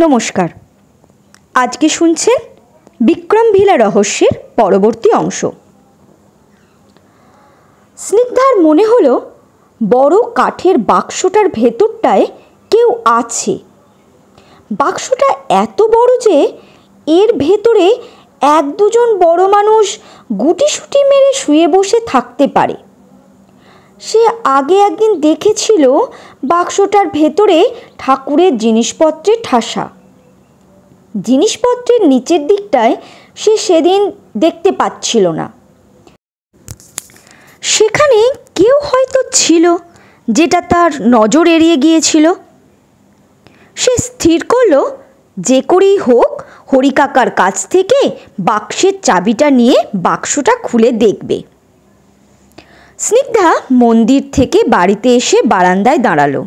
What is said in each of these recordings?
নমস্কার। আজকে শুনছেন বিক্রম ভিলা রহস্যের পরবর্তী অংশ। স্নিগ্ধার মনে হলো বড় কাঠের বাক্সটার ভেতরটায় কেউ আছে। বাক্সটা এত বড় যে এর ভেতরে এক দুজন বড় মানুষ গুটিসুটি মেরে শুয়ে বসে থাকতে পারে। সে আগে একদিন দেখেছিল বাক্সটার ভেতরে ঠাকুরের জিনিসপত্রের ঠাসা। জিনিসপত্রের নিচের দিকটায় সে সেদিন দেখতে পাচ্ছিল না। সেখানে কেউ হয়তো ছিল যেটা তার নজর এড়িয়ে গিয়েছিল। সে স্থির করলো যে করেই হোক হরিকাকার কাছ থেকে বাক্সের চাবিটা নিয়ে বাক্সটা খুলে দেখবে। স্নিগ্ধা মন্দির থেকে বাড়িতে এসে বারান্দায় দাঁড়ালো।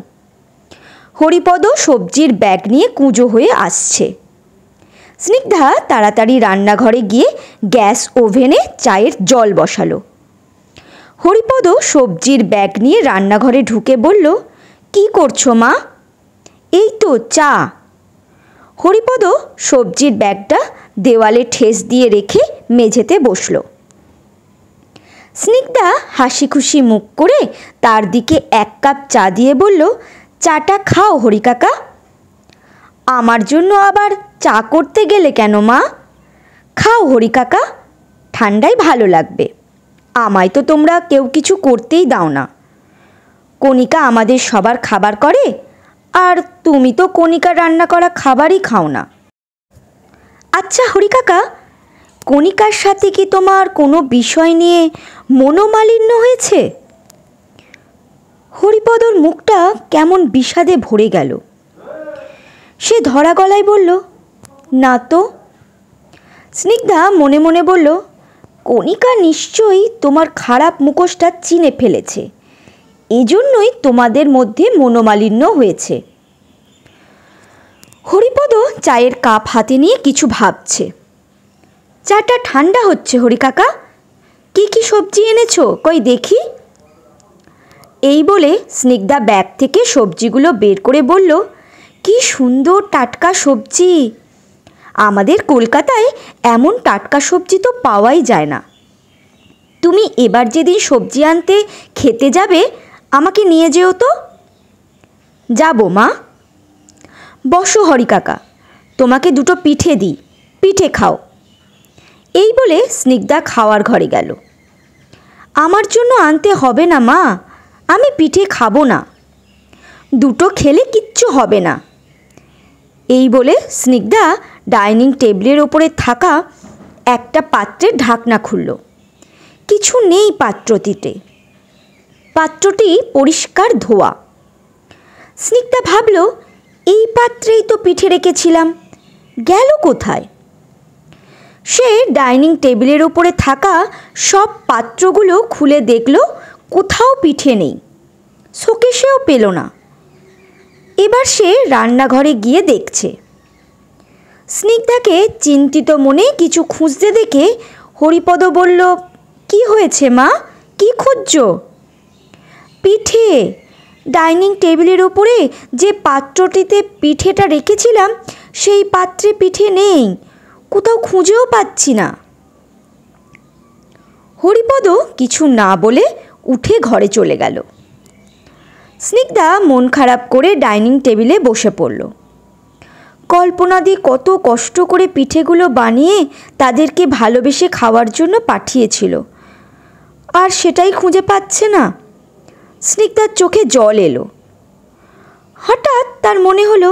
হরিপদ সবজির ব্যাগ নিয়ে কুঁজো হয়ে আসছে। স্নিগ্ধা তাড়াতাড়ি রান্নাঘরে গিয়ে গ্যাস ওভেনে চায়ের জল বসালো। হরিপদ সবজির ব্যাগ নিয়ে রান্নাঘরে ঢুকে বলল, কি করছো মা? এই তো চা। হরিপদ সবজির ব্যাগটা দেওয়ালে ঠেস দিয়ে রেখে মেঝেতে বসল। স্নিগ্ধা হাসি খুশি মুখ করে তার দিকে এক কাপ চা দিয়ে বলল, চাটা খাও হরিকাকা। আমার জন্য আবার চা করতে গেলে কেন মা? খাও হরিকাকা, ঠান্ডায় ভালো লাগবে। আমায় তো তোমরা কেউ কিছু করতেই দাও না। কণিকা আমাদের সবার খাবার করে, আর তুমি তো কণিকার রান্না করা খাবারই খাও না। আচ্ছা হরিকাকা, কণিকার সাথে কি তোমার কোনো বিষয় নিয়ে মনোমালিন্য হয়েছে? হরিপদর মুখটা কেমন বিষাদে ভরে গেল। সে ধরা গলায় বলল, না তো। স্নিগ্ধা মনে মনে বলল, কণিকা নিশ্চয়ই তোমার খারাপ মুখোশটা চিনে ফেলেছে, এজন্যই তোমাদের মধ্যে মনোমালিন্য হয়েছে। হরিপদ চায়ের কাপ হাতে নিয়ে কিছু ভাবছে। চাটা ঠান্ডা হচ্ছে হরিকাকা। কি কি সবজি এনেছো কই দেখি? এই বলে স্নিগ্ধা ব্যাগ থেকে সবজিগুলো বের করে বলল, কি সুন্দর টাটকা সবজি। আমাদের কলকাতায় এমন টাটকা সবজি তো পাওয়াই যায় না। তুমি এবার যেদিন সবজি আনতে খেতে যাবে আমাকে নিয়ে যেও তো। যাবো মা। বসো হরিকাকা, তোমাকে দুটো পিঠে দিই, পিঠে খাও। এই বলে স্নিগ্ধা খাওয়ার ঘরে গেল। আমার জন্য আনতে হবে না মা, আমি পিঠে খাবো না। দুটো খেলে কিচ্ছু হবে না। এই বলে স্নিগ্ধা ডাইনিং টেবিলের ওপরে থাকা একটা পাত্রের ঢাকনা খুলল। কিছু নেই পাত্রটিতে। পাত্রটি পরিষ্কার ধোয়া। স্নিগ্ধা ভাবল, এই পাত্রেই তো পিঠে রেখেছিলাম, গেল কোথায়? সে ডাইনিং টেবিলের ওপরে থাকা সব পাত্রগুলো খুলে দেখল, কোথাও পিঠে নেই, শোকেশেও পেল না। এবার সে রান্নাঘরে গিয়ে দেখছে। স্নিগ্ধাকে চিন্তিত মনে কিছু খুঁজতে দেখে হরিপদ বলল, কি হয়েছে মা, কি খুঁজছো? পিঠে। ডাইনিং টেবিলের ওপরে যে পাত্রটিতে পিঠেটা রেখেছিলাম সেই পাত্রে পিঠে নেই, কোথাও খুঁজেও পাচ্ছি না। হরিপদ কিছু না বলে উঠে ঘরে চলে গেল। স্নিগ্ধা মন খারাপ করে ডাইনিং টেবিলে বসে পড়ল। কল্পনাদি কত কষ্ট করে পিঠেগুলো বানিয়ে তাদেরকে ভালোবেসে খাওয়ার জন্য পাঠিয়েছিল, আর সেটাই খুঁজে পাচ্ছে না। স্নিগ্ধার চোখে জল এলো। হঠাৎ তার মনে হলো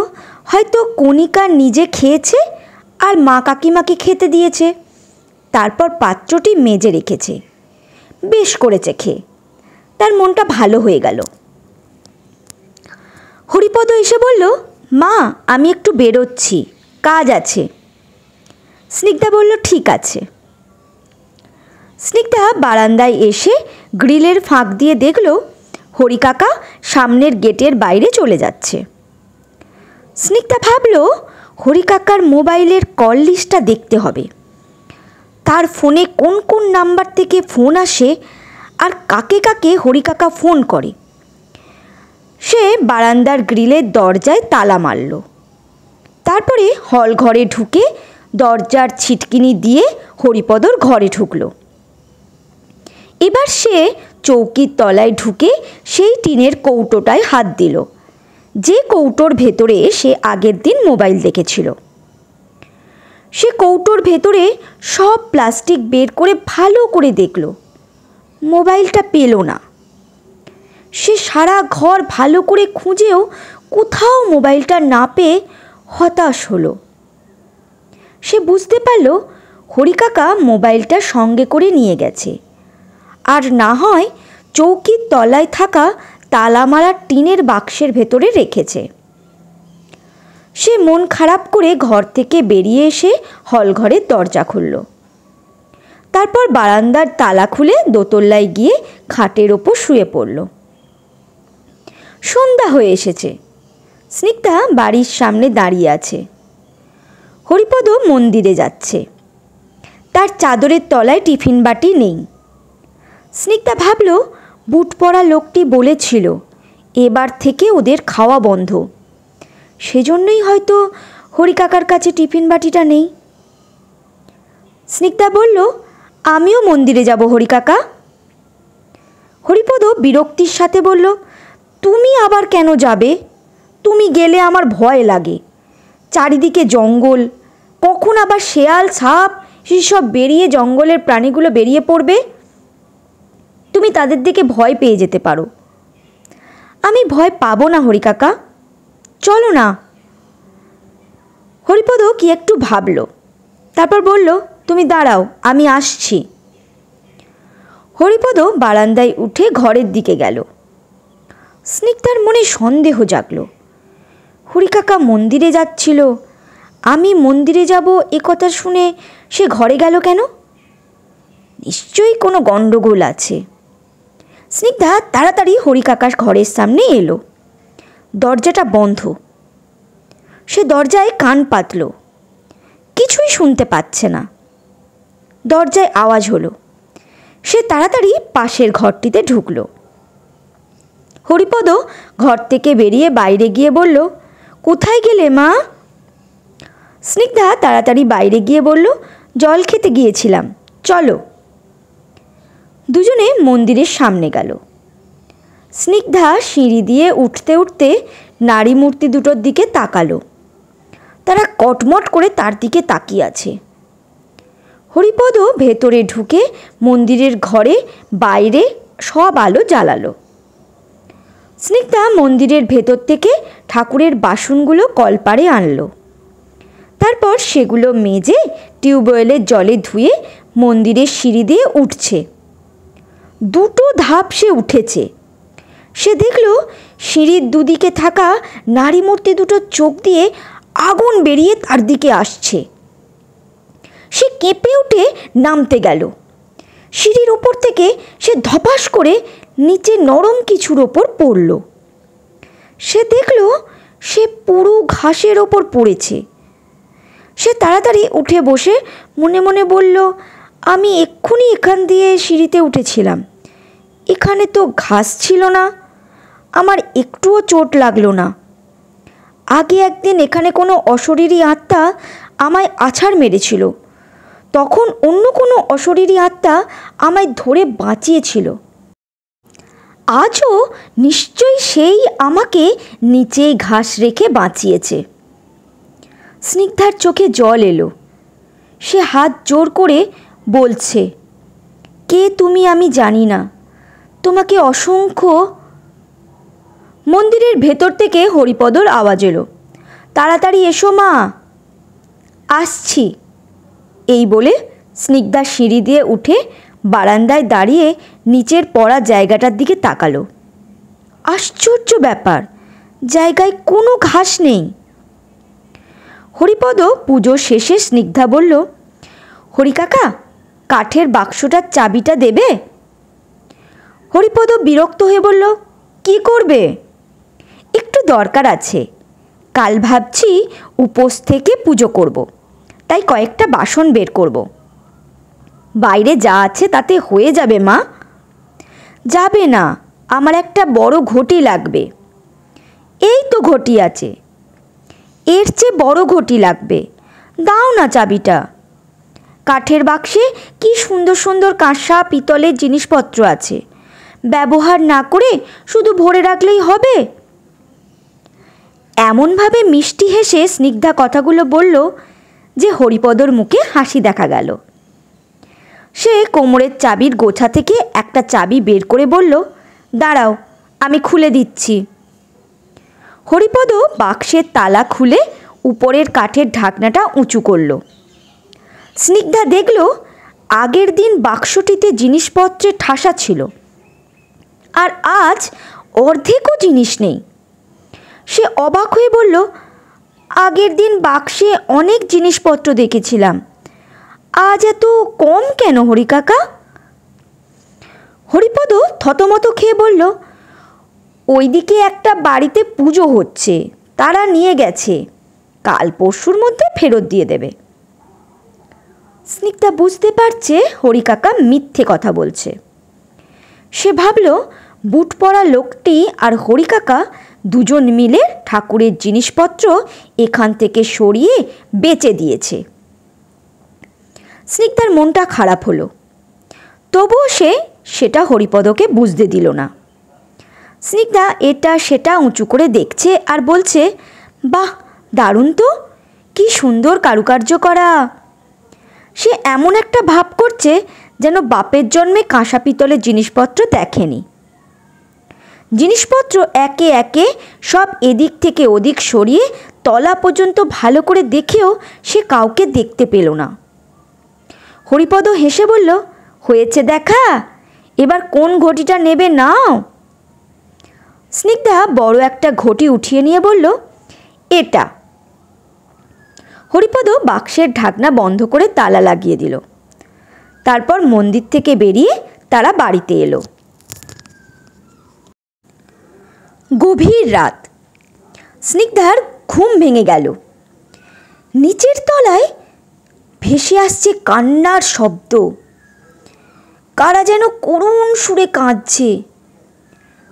হয়তো কণিকা নিজে খেয়েছে আর মা কাকিমাকে খেতে দিয়েছে, তারপর পাত্রটি মেজে রেখেছে। বেশ করেছে খেয়ে। তার মনটা ভালো হয়ে গেল। হরিপদ এসে বলল, মা আমি একটু বেরোচ্ছি, কাজ আছে। স্নিগ্ধা বলল, ঠিক আছে। স্নিগ্ধা বারান্দায় এসে গ্রিলের ফাঁক দিয়ে দেখল হরিকাকা সামনের গেটের বাইরে চলে যাচ্ছে। স্নিগ্ধা ভাবল, হরিকাকার মোবাইলের কল লিস্টটা দেখতে হবে। তার ফোনে কোন কোন নাম্বার থেকে ফোন আসে আর কাকে কাকে হরিকাকা ফোন করে। সে বারান্দার গ্রিলের দরজায় তালা মারল। তার তারপরে হল ঘরে ঢুকে দরজার ছিটকিনি দিয়ে হরিপদর ঘরে ঢুকল। এবার সে চৌকির তলায় ঢুকে সেই টিনের কৌটোটায় হাত দিল, যে কৌটোর ভেতরে সে আগের দিন মোবাইল দেখেছিল। সে কৌটোর ভেতরে সব প্লাস্টিক বের করে ভালো করে দেখল, মোবাইলটা পেল না। সে সারা ঘর ভালো করে খুঁজেও কোথাও মোবাইলটা না পেয়ে হতাশ হলো। সে বুঝতে পারল হরিকাকা মোবাইলটা সঙ্গে করে নিয়ে গেছে, আর না হয় চৌকির তলায় থাকা তালামারা টিনের বাক্সের ভেতরে রেখেছে। সে মন খারাপ করে ঘর থেকে বেরিয়ে এসে হলঘরের দরজা খুলল। তারপর বারান্দার তালা খুলে দোতলায় গিয়ে খাটের ওপর শুয়ে পড়ল। সন্ধ্যা হয়ে এসেছে। স্নিগ্ধা বাড়ির সামনে দাঁড়িয়ে আছে। হরিপদ মন্দিরে যাচ্ছে। তার চাদরের তলায় টিফিন বাটি নেই। স্নিগ্ধা ভাবল বুট পরা লোকটি বলেছিল এবার থেকে ওদের খাওয়া বন্ধ, সেজন্যই হয়তো হরিকাকার কাছে টিফিন বাটিটা নেই। স্নিগ্ধা বলল, আমিও মন্দিরে যাব হরিকাকা। হরিপদ বিরক্তির সাথে বলল, তুমি আবার কেন যাবে? তুমি গেলে আমার ভয় লাগে। চারিদিকে জঙ্গল, কখন আবার শেয়াল সাপ সেসব বেরিয়ে জঙ্গলের প্রাণীগুলো বেরিয়ে পড়বে, তুমি তাদের দিকে ভয় পেয়ে যেতে পারো। আমি ভয় পাবো না হরিকাকা, চলো না। হরিপদ কি একটু ভাবল, তারপর বলল, তুমি দাঁড়াও, আমি আসছি। হরিপদ বারান্দায় উঠে ঘরের দিকে গেল। স্নিগ্ধার মনে সন্দেহ জাগল। হরিকাকা মন্দিরে যাচ্ছিল, আমি মন্দিরে যাব এ কথা শুনে সে ঘরে গেল কেন? নিশ্চয়ই কোনো গণ্ডগোল আছে। স্নিগ্ধা তাড়াতাড়ি হরিকাকার ঘরের সামনে এলো। দরজাটা বন্ধ। সে দরজায় কান পাতল, কিছুই শুনতে পাচ্ছে না। দরজায় আওয়াজ হলো। সে তাড়াতাড়ি পাশের ঘরটিতে ঢুকল। হরিপদ ঘর থেকে বেরিয়ে বাইরে গিয়ে বলল, কোথায় গেলে মা? স্নিগ্ধা তাড়াতাড়ি বাইরে গিয়ে বলল, জল খেতে গিয়েছিলাম, চলো। দুজনে মন্দিরের সামনে গেল। স্নিগ্ধা সিঁড়ি দিয়ে উঠতে উঠতে নারী মূর্তি দুটোর দিকে তাকালো। তারা কটমট করে তার দিকে তাকিয়ে আছে। হরিপদ ভেতরে ঢুকে মন্দিরের ঘরে বাইরে সব আলো জ্বালালো। স্নিগ্ধা মন্দিরের ভেতর থেকে ঠাকুরের বাসনগুলো কলপারে আনলো। তারপর সেগুলো মেজে টিউবওয়েলের জলে ধুয়ে মন্দিরের সিঁড়ি দিয়ে উঠছে। দুটো ধাপ সে উঠেছে। সে দেখল সিঁড়ির দুদিকে থাকা নারী মূর্তি দুটোর চোখ দিয়ে আগুন বেরিয়ে তার দিকে আসছে। সে কেঁপে উঠে নামতে গেল। সিঁড়ির ওপর থেকে সে ধপাস করে নিচে নরম কিছুর ওপর পড়ল। সে দেখল সে পুরো ঘাসের ওপর পড়েছে। সে তাড়াতাড়ি উঠে বসে মনে মনে বলল, আমি এক্ষুনি এখান দিয়ে সিঁড়িতে উঠেছিলাম, এখানে তো ঘাস ছিল না, আমার একটুও চোট লাগলো না। আগে একদিন এখানে কোনো অশরীরী আত্মা আমায় আছাড় মেরেছিল, তখন অন্য কোনো অশরীরী আত্মা আমায় ধরে বাঁচিয়েছিল। আজও নিশ্চয়ই সেই আমাকে নিচে ঘাস রেখে বাঁচিয়েছে। স্নিগ্ধার চোখে জল এলো। সে হাত জোর করে বলছে, কে তুমি আমি জানি না, তোমাকে অসংখ্য। মন্দিরের ভেতর থেকে হরিপদর আওয়াজ এলো, তাড়াতাড়ি এসো মা। আসছি। এই বলে স্নিগ্ধা সিঁড়ি দিয়ে উঠে বারান্দায় দাঁড়িয়ে নিচের পড়া জায়গাটার দিকে তাকালো। আশ্চর্য ব্যাপার, জায়গায় কোনো ঘাস নেই। হরিপদ পুজো শেষে স্নিগ্ধা বলল, হরিকাকা, কাঠের বাক্সটার চাবিটা দেবে? হরিপদ বিরক্ত হয়ে বলল, কি করবে? একটু দরকার আছে, কাল ভাবছি উপোস থেকে পুজো করব, তাই কয়েকটা বাসন বের করব। বাইরে যা আছে তাতে হয়ে যাবে মা। যাবে না, আমার একটা বড় ঘটি লাগবে। এই তো ঘটি আছে। এর চেয়ে বড় ঘটি লাগবে, দাও না চাবিটা। কাঠের বাক্সে কি সুন্দর সুন্দর কাঁসা পিতলের জিনিসপত্র আছে, ব্যবহার না করে শুধু ভরে রাখলেই হবে। এমনভাবে মিষ্টি হেসে স্নিগ্ধা কথাগুলো বলল যে হরিপদর মুখে হাসি দেখা গেল। সে কোমরের চাবির গোছা থেকে একটা চাবি বের করে বলল, দাঁড়াও, আমি খুলে দিচ্ছি। হরিপদ বাক্সের তালা খুলে উপরের কাঠের ঢাকনাটা উঁচু করল। স্নিগ্ধা দেখল আগের দিন বাক্সটিতে জিনিসপত্রে ঠাসা ছিল, আর আজ অর্ধেকও জিনিস নেই। সে অবাক হয়ে বলল, আগের দিন বাক্সে অনেক জিনিসপত্র দেখেছিলাম, আজ এত কম কেন হরি কাকা? হরিপদ থতমত খেয়ে বলল, ওইদিকে একটা বাড়িতে পুজো হচ্ছে, তারা নিয়ে গেছে, কাল পরশুর মধ্যে ফেরত দিয়ে দেবে। স্নিগ্ধা বুঝতে পারছে হরি কাকা মিথ্যে কথা বলছে। সে ভাবল বুট পরা লোকটি আর হরি কাকা দুজন মিলে ঠাকুরের জিনিসপত্র এখান থেকে সরিয়ে বেচে দিয়েছে। স্নিগ্ধার মনটা খারাপ হলো, তবুও সে সেটা হরিপদকে বুঝতে দিল না। স্নিগ্ধা এটা সেটা উঁচু করে দেখছে আর বলছে, বাহ, দারুণ তো, কি সুন্দর কারুকার্য করা। সে এমন একটা ভাব করছে যেন বাপের জন্মে কাঁসা পিতলের জিনিসপত্র দেখেনি। জিনিসপত্র একে একে সব এদিক থেকে ওদিক সরিয়ে তলা পর্যন্ত ভালো করে দেখেও সে কাউকে দেখতে পেল না। হরিপদ হেসে বলল, হয়েছে দেখা, এবার কোন ঘটিটা নেবে নাও। স্নিগ্ধা বড় একটা ঘটি উঠিয়ে নিয়ে বলল, এটা। হরিপদ বাক্সের ঢাকনা বন্ধ করে তালা লাগিয়ে দিল। তারপর মন্দির থেকে বেরিয়ে তারা বাড়িতে এলো। গভীর রাত। স্নিগ্ধার ঘুম ভেঙে গেল। নিচের তলায় ভেসে আসছে কান্নার শব্দ, কারা যেন করুণ সুরে কাঁদছে।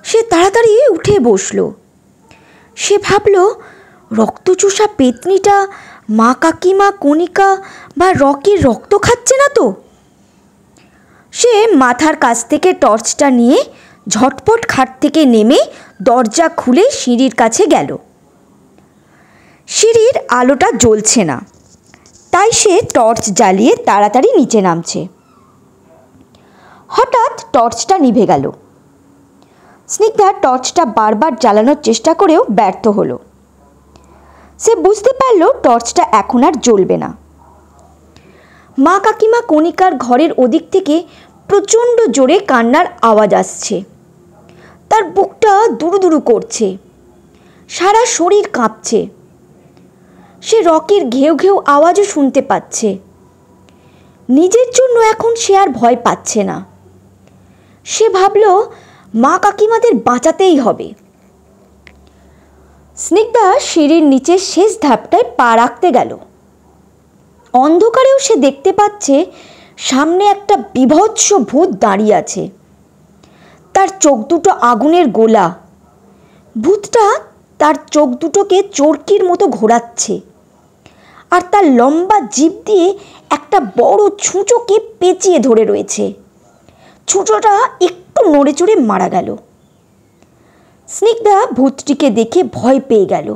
সে তাড়াতাড়ি উঠে বসল। সে ভাবল, রক্তচোষা পেতনিটা মা কাকিমা, কণিকা বা রকির রক্ত খাচ্ছে না তো? সে মাথার কাছ থেকে টর্চটা নিয়ে ঝটপট খাট থেকে নেমে দরজা খুলে সিঁড়ির কাছে গেল। সিঁড়ির আলোটা জ্বলছে না, তাই সে টর্চ জ্বালিয়ে তাড়াতাড়ি নিচে নামছে। হঠাৎ টর্চটা নিভে গেল। স্নিগ্ধা টর্চটা বারবার জ্বালানোর চেষ্টা করেও ব্যর্থ হলো। সে বুঝতে পারল টর্চটা এখন আর জ্বলবে না। মা কাকিমা কণিকার ঘরের ওদিক থেকে প্রচণ্ড জোরে কান্নার আওয়াজ আসছে। তার বুকটা দুরু দুরু করছে, সারা শরীর কাঁপছে। সে রকির ঘেউ ঘেউ আওয়াজও শুনতে পাচ্ছে। নিজের জন্য এখন সে আর ভয় পাচ্ছে না। সে ভাবল, মা কাকিমাদের বাঁচাতেই হবে। স্নিগ্ধা সিঁড়ির নিচের শেষ ধাপটায় পা রাখতে গেল। অন্ধকারেও সে দেখতে পাচ্ছে সামনে একটা বীভৎস ভূত দাঁড়িয়ে আছে। তার চোখ দুটো আগুনের গোলা। ভূতটা তার চোখ দুটোকে চরকির মতো ঘোরাচ্ছে, আর তার লম্বা জিভ দিয়ে একটা বড় ছুঁচোকে পেঁচিয়ে ধরে রয়েছে। ছুঁচোটা একটু নড়ে চড়ে মারা গেল। স্নিগ্ধা ভূতটিকে দেখে ভয় পেয়ে গেল।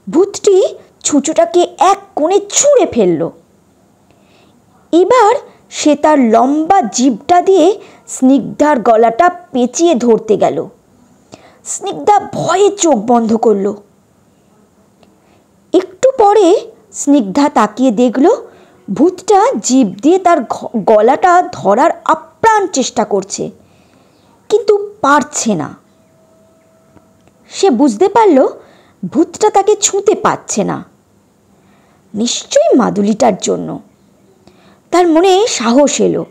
ভূতটি ছুঁচোটাকে এক কোণে ছুঁড়ে ফেলল। এবার সে তার লম্বা জিভটা দিয়ে স্নিগ্ধার গলাটা পেঁচিয়ে ধরতে গেল। স্নিগ্ধা ভয়ে চোখ বন্ধ করল। একটু পরে স্নিগ্ধা তাকিয়ে দেখল ভূতটা জিভ দিয়ে তার গলাটা ধরার আপ্রাণ চেষ্টা করছে, কিন্তু পারছে না। সে বুঝতে পারল ভূতটা তাকে ছুঁতে পারছে না। নিশ্চয়ই মাদুলিটার জন্য। তার মনে সাহস এলো।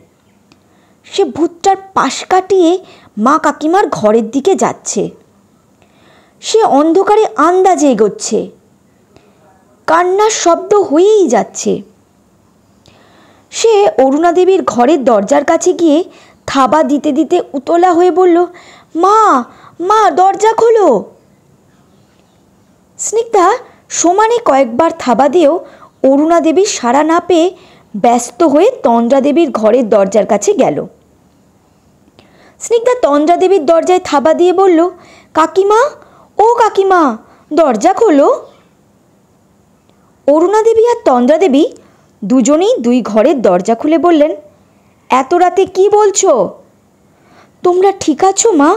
সে ভূতটার পাশ কাটিয়ে মা কাকিমার ঘরের দিকে যাচ্ছে। সে অন্ধকারে আন্দাজে এগোচ্ছে। কান্নার শব্দ হয়েই যাচ্ছে। সে অরুণা দেবীর ঘরের দরজার কাছে গিয়ে থাবা দিতে দিতে উতলা হয়ে বলল, মা, মা, দরজা খোলো। স্নিগ্ধা সমানে কয়েকবার থাবা দিয়েও অরুণা দেবীর সাড়া না পেয়ে ব্যস্ত হয়ে তন্দ্রা দেবীর ঘরের দরজার কাছে গেল। স্নিগ্ধা তন্দ্রা দেবীর দরজায় থাবা দিয়ে বলল, কাকিমা, ও কাকিমা, দরজা খোলো। অরুণা দেবী আর তন্দ্রা দেবী দুজনেই দুই ঘরের দরজা খুলে বললেন, এত রাতে কি বলছো? তোমরা ঠিক আছো মা?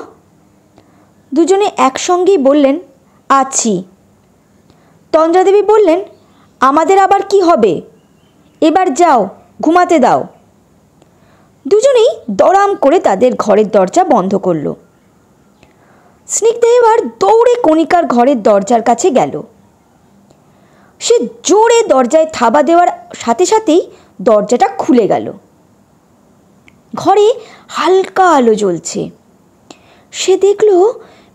দুজনে একসঙ্গেই বললেন, আছি। তন্দ্রা দেবী বললেন, আমাদের আবার কি হবে? এবার যাও, ঘুমাতে দাও। দুজনেই দড়াম করে তাদের ঘরের দরজা বন্ধ করল। স্নিগ্ধা এবার দৌড়ে কণিকার ঘরের দরজার কাছে গেল। সে জোরে দরজায় থাবা দেওয়ার সাথে সাথেই দরজাটা খুলে গেল। ঘরে হালকা আলো জ্বলছে। সে দেখল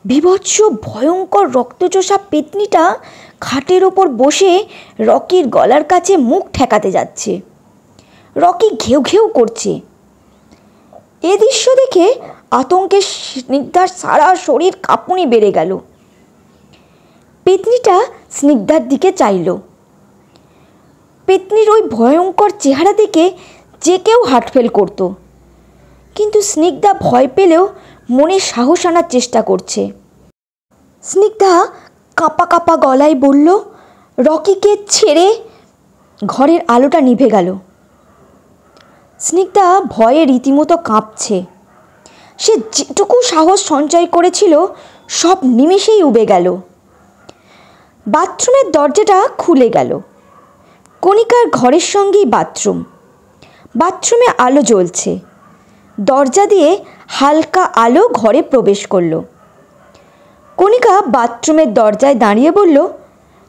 বীভৎস ভয়ঙ্কর রক্তচোষা পেতনিটা খাটের ওপর বসে রকির গলার কাছে মুখ ঠেকাতে যাচ্ছে। রকি ঘেউ ঘেউ করছে। এ দৃশ্য দেখে আতঙ্কে স্নিগ্ধার সারা শরীর কাঁপুনি বেড়ে গেল। পেতনিটা স্নিগ্ধার দিকে চাইল। পেতনির ওই ভয়ঙ্কর চেহারা দেখে যে কেউ হার্টফেল করত, কিন্তু স্নিগ্ধা ভয় পেলেও মনে সাহস আনার চেষ্টা করছে। স্নিগ্ধা কাঁপা কাঁপা গলায় বলল, রকিকে ছেড়ে। ঘরের আলোটা নিভে গেল। স্নিগ্ধা ভয়ে রীতিমতো কাঁপছে। সে যেটুকু সাহস সঞ্চয় করেছিল সব নিমেষেই উবে গেল। বাথরুমের দরজাটা খুলে গেল। কণিকার ঘরের সঙ্গেই বাথরুম। বাথরুমে আলো জ্বলছে। দরজা দিয়ে হালকা আলো ঘরে প্রবেশ করল। কণিকা বাথরুমের দরজায় দাঁড়িয়ে বলল,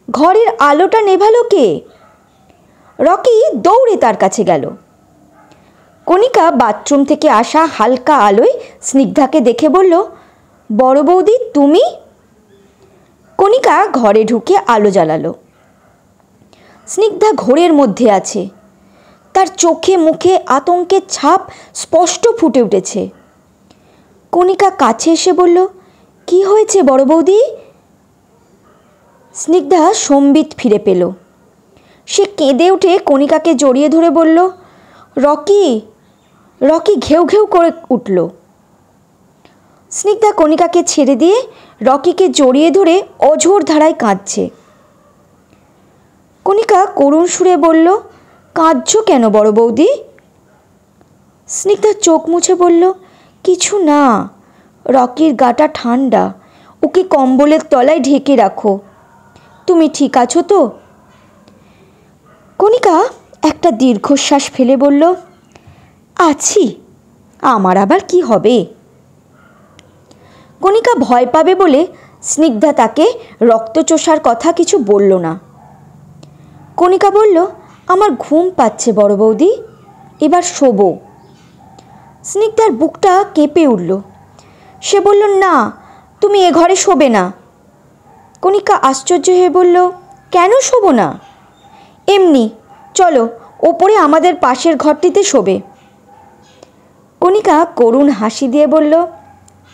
ঘরের আলোটা নেভালো কে? রকি দৌড়ে তার কাছে গেল। কণিকা বাথরুম থেকে আসা হালকা আলোয় স্নিগ্ধাকে দেখে বলল, বড় বৌদি তুমি? কণিকা ঘরে ঢুকে আলো জ্বালালো। স্নিগ্ধা ঘোরের মধ্যে আছে। তার চোখে মুখে আতঙ্কের ছাপ স্পষ্ট ফুটে উঠেছে। কণিকা কাছে এসে বলল, কি হয়েছে বড় বৌদি? স্নিগ্ধা সম্বিত ফিরে পেল। সে কেঁদে উঠে কণিকাকে জড়িয়ে ধরে বলল, রকি। রকি ঘেউ ঘেউ করে উঠল। স্নিগ্ধা কণিকাকে ছেড়ে দিয়ে রকিকে জড়িয়ে ধরে অঝোর ধারায় কাঁদছে। কণিকা করুণ সুরে বলল, কাঁদছো কেন বড় বৌদি? স্নিগ্ধা চোখ মুছে বলল, কিছু না, রকির গাটা ঠান্ডা, ওকে কম্বলের তলায় ঢেকে রাখো। তুমি ঠিক আছো তো? কণিকা একটা দীর্ঘশ্বাস ফেলে বলল, আছি, আমার আবার কি হবে? কণিকা ভয় পাবে বলে স্নিগ্ধা তাকে রক্তচোষার কথা কিছু বলল না। কণিকা বলল, আমার ঘুম পাচ্ছে বড় বৌদি, এবার শোবো। স্নিগ্ধার বুকটা কেঁপে উঠল। সে বলল, না, তুমি এ ঘরে শোবে না। কণিকা আশ্চর্য হয়ে বলল, কেন শোবো না? এমনি, চলো ওপরে আমাদের পাশের ঘরটিতে শোবে। কণিকা করুণ হাসি দিয়ে বলল,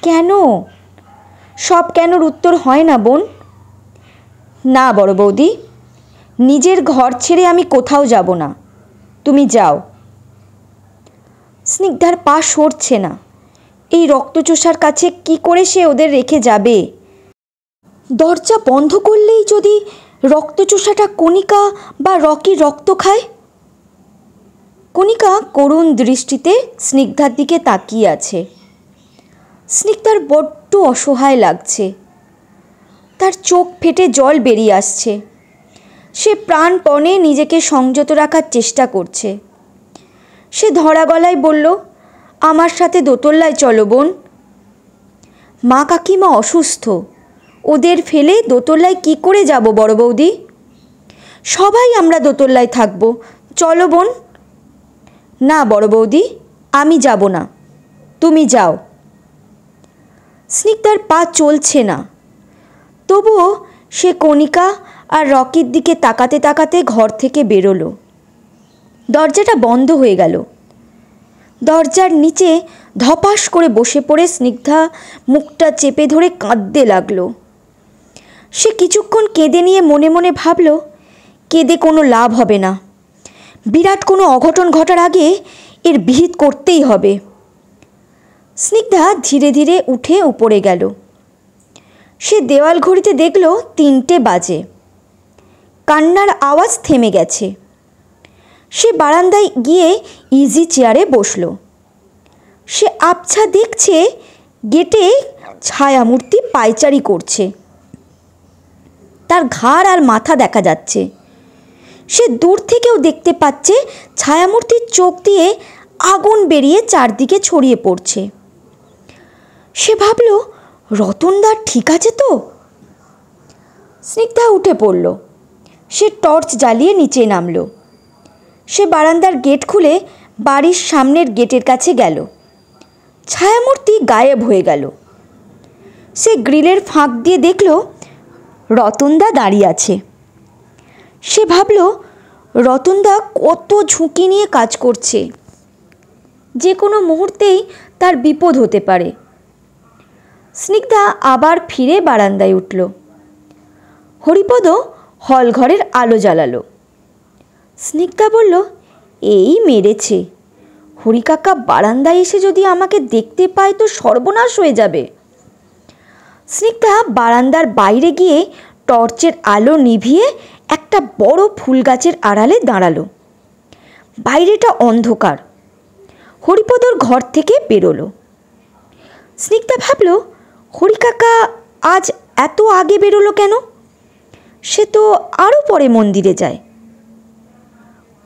কেন? সব কেনর উত্তর হয় না বোন। না বড় বৌদি, নিজের ঘর ছেড়ে আমি কোথাও যাব না, তুমি যাও। স্নিগ্ধার পা সরছে না। এই রক্তচোষার কাছে কি করে সে ওদের রেখে যাবে? দরজা বন্ধ করলেই যদি রক্তচোষাটা কণিকা বা রকির রক্ত খায়? কণিকা করুণ দৃষ্টিতে স্নিগ্ধার দিকে তাকিয়ে আছে। স্নিগ্ধার বড্ড অসহায় লাগছে। তার চোখ ফেটে জল বেরিয়ে আসছে। সে প্রাণপণে নিজেকে সংযত রাখার চেষ্টা করছে। সে ধরা গলায় বলল, আমার সাথে দোতলায় চলো বোন। মা কাকিমা অসুস্থ, ওদের ফেলে দোতলায় কি করে যাব বড় বৌদি? সবাই আমরা দোতলায় থাকবো, চলো বোন। না বড় বৌদি, আমি যাব না, তুমি যাও। স্নিগ্ধার পা চলছে না। তবুও সে কণিকা আর রকির দিকে তাকাতে তাকাতে ঘর থেকে বেরোলো। দরজাটা বন্ধ হয়ে গেল। দরজার নিচে ধপাস করে বসে পড়ে স্নিগ্ধা মুখটা চেপে ধরে কাঁদতে লাগলো। সে কিছুক্ষণ কেঁদে নিয়ে মনে মনে ভাবল, কেঁদে কোনো লাভ হবে না, বিরাট কোনো অঘটন ঘটার আগে এর বিহিত করতেই হবে। স্নিগ্ধা ধীরে ধীরে উঠে উপরে গেল। সে দেওয়াল ঘড়িতে দেখল 3টে বাজে। কান্নার আওয়াজ থেমে গেছে। সে বারান্দায় গিয়ে ইজি চেয়ারে বসল। সে আবছা দেখছে গেটে ছায়ামূর্তি পায়চারি করছে। তার ঘাড় আর মাথা দেখা যাচ্ছে। সে দূর থেকেও দেখতে পাচ্ছে ছায়ামূর্তির চোখ দিয়ে আগুন বেরিয়ে চারদিকে ছড়িয়ে পড়ছে। সে ভাবল, রতনদা ঠিক আছে তো? স্নিগ্ধা উঠে পড়ল। সে টর্চ জ্বালিয়ে নিচে নামল। সে বারান্দার গেট খুলে বাড়ির সামনের গেটের কাছে গেল। ছায়ামূর্তি গায়েব হয়ে গেল। সে গ্রিলের ফাঁক দিয়ে দেখল রতনদা দাঁড়িয়ে আছে। সে ভাবল, রতনদা কত ঝুঁকি নিয়ে কাজ করছে, যে কোনো মুহূর্তেই তার বিপদ হতে পারে। স্নিগ্ধা আবার ফিরে বারান্দায় উঠল। হরিপদ হলঘরের আলো জ্বালালো। স্নিগ্ধা বলল, এই মেরেছে, হরিকাকা বারান্দায় এসে যদি আমাকে দেখতে পায় তো সর্বনাশ হয়ে যাবে। স্নিগ্ধা বারান্দার বাইরে গিয়ে টর্চের আলো নিভিয়ে একটা বড় ফুল গাছের আড়ালে দাঁড়ালো। বাইরেটা অন্ধকার। হরিপদর ঘর থেকে বেরোলো। স্নিগ্ধা ভাবল, হরিকাকা আজ এত আগে বেরোলো কেন? সে তো আরও পরে মন্দিরে যায়।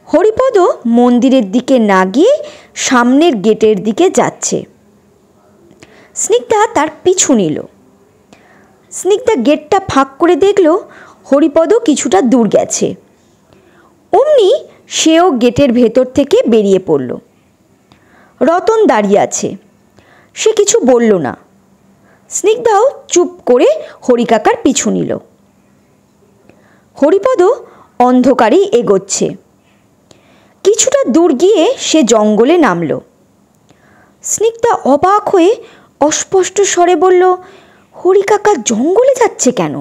হরিপদ মন্দিরের দিকে না গিয়ে সামনের গেটের দিকে যাচ্ছে। স্নিগ্ধা তার পিছু নিল। স্নিগ্ধা গেটটা ফাঁক করে দেখল হরিপদ কিছুটা দূর গেছে। অমনি সেও গেটের ভেতর থেকে বেরিয়ে পড়ল। রতন দাঁড়িয়ে আছে। সে কিছু বলল না। স্নিগ্ধাও চুপ করে হরিকাকার পিছু নিল। হরিপদ অন্ধকারেই এগোচ্ছে। কিছুটা দূর গিয়ে সে জঙ্গলে নামল। স্নিগ্ধা অবাক হয়ে অস্পষ্ট স্বরে বলল, হরিকাকা জঙ্গলে যাচ্ছে কেন?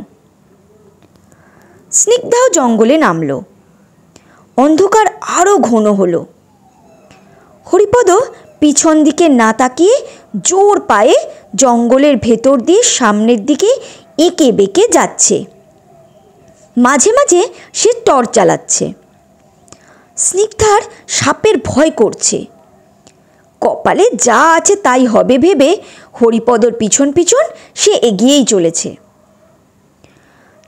স্নিগ্ধাও জঙ্গলে নামল। অন্ধকার আরও ঘন হলো। হরিপদ পিছন দিকে না তাকিয়ে জোর পায়ে জঙ্গলের ভেতর দিয়ে সামনের দিকে এঁকে বেঁকে যাচ্ছে। মাঝে মাঝে সে টর্চ জ্বালাচ্ছে। স্নিগ্ধার সাপের ভয় করছে। কপালে যা আছে তাই হবে ভেবে হরিপদর পিছন পিছন সে এগিয়েই চলেছে।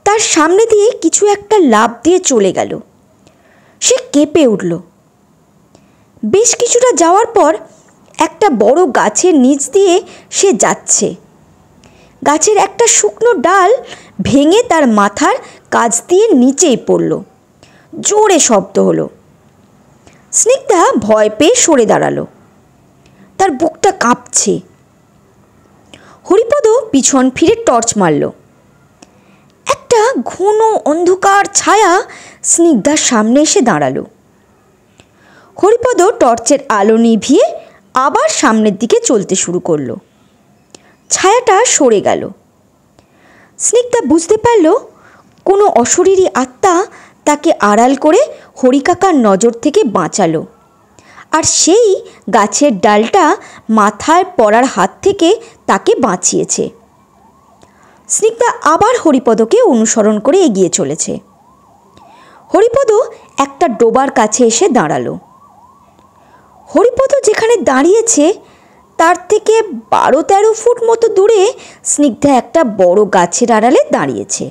তার সামনে দিয়ে কিছু একটা লাফ দিয়ে চলে গেল। সে কেঁপে উঠল। বেশ কিছুটা যাওয়ার পর একটা বড় গাছের নিচ দিয়ে সে যাচ্ছে। গাছের একটা শুকনো ডাল ভেঙে তার মাথার কাছ দিয়ে নিচেই পড়ল। জোরে শব্দ হলো। স্নিগ্ধা ভয় পেয়ে সরে দাঁড়ালো। তার বুকটা কাঁপছে। হরিপদ পিছন ফিরে টর্চ মারল। একটা ঘন অন্ধকার ছায়া স্নিগ্ধার সামনে এসে দাঁড়ালো। হরিপদ টর্চের আলো নিভিয়ে আবার সামনের দিকে চলতে শুরু করলো। ছায়াটা সরে গেল। স্নিগ্ধা বুঝতে পারল কোনো অশরীরী আত্মা তাকে আড়াল করে হরিকাকার নজর থেকে বাঁচালো, আর সেই গাছের ডালটা মাথায় পড়ার হাত থেকে তাকে বাঁচিয়েছে। স্নিগ্ধা আবার হরিপদকে অনুসরণ করে এগিয়ে চলেছে। হরিপদ একটা ডোবার কাছে এসে দাঁড়ালো। হরিপদ যেখানে দাঁড়িয়েছে তার থেকে 12-13 ফুট মতো দূরে স্নিগ্ধা একটা বড় গাছের আড়ালে দাঁড়িয়েছে।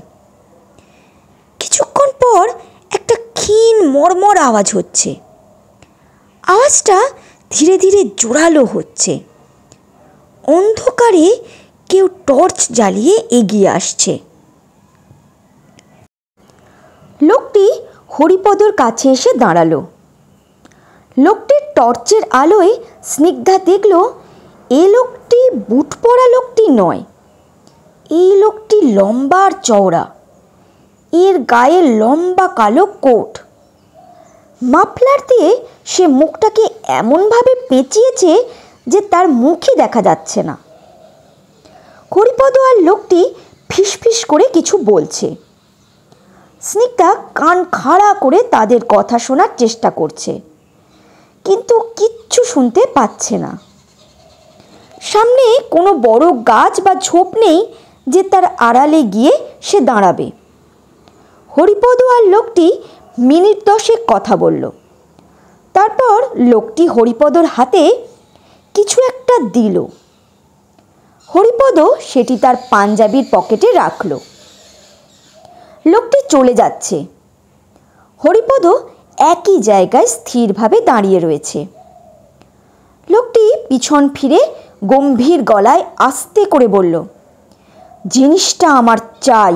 কিছুক্ষণ পর একটা ক্ষীণ মর্মর আওয়াজ হচ্ছে। আওয়াজটা ধীরে ধীরে জোরালো হচ্ছে। অন্ধকারে কেউ টর্চ জ্বালিয়ে এগিয়ে আসছে। লোকটি হরিপদর কাছে এসে দাঁড়ালো। লোকটির টর্চের আলোয় স্নিগ্ধা দেখল এই লোকটি বুট পরা লোকটি নয়। এই লোকটি লম্বা আর চওড়া। এর গায়ে লম্বা কালো কোট। মাফলার দিয়ে সে মুখটাকে এমনভাবে পেঁচিয়েছে যে তার মুখই দেখা যাচ্ছে না। হরিপদ আর লোকটি ফিসফিস করে কিছু বলছে। স্নিগ্ধা কান খাড়া করে তাদের কথা শোনার চেষ্টা করছে, কিন্তু কিচ্ছু শুনতে পাচ্ছে না। সামনে কোনো বড় গাছ বা ঝোপ নেই যে তার আড়ালে গিয়ে সে দাঁড়াবে। হরিপদ আর লোকটি মিনিট 10 কথা বলল। তারপর লোকটি হরিপদর হাতে কিছু একটা দিল। হরিপদ সেটি তার পাঞ্জাবির পকেটে রাখল। লোকটি চলে যাচ্ছে। হরিপদ একই জায়গায় স্থিরভাবে দাঁড়িয়ে রয়েছে। লোকটি পিছন ফিরে গম্ভীর গলায় আস্তে করে বলল, জিনিসটা আমার চাই,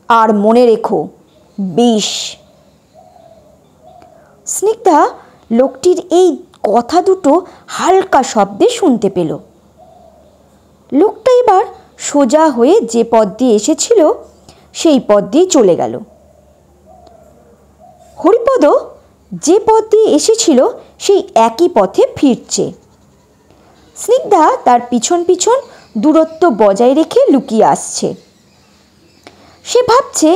আর মনে রেখো, বিষ। স্নিগ্ধা লোকটির এই কথা দুটো হালকা শব্দে শুনতে পেল। লোকটা এবার সোজা হয়ে যে পথ দিয়ে এসেছিল সেই পথ দিয়ে চলে গেল। হরিপদ যে পথ দিয়ে এসেছিল সেই একই পথে ফিরছে। স্নিগ্ধা তার পিছন পিছন দূরত্ব বজায় রেখে লুকিয়ে আসছে। সে ভাবছে,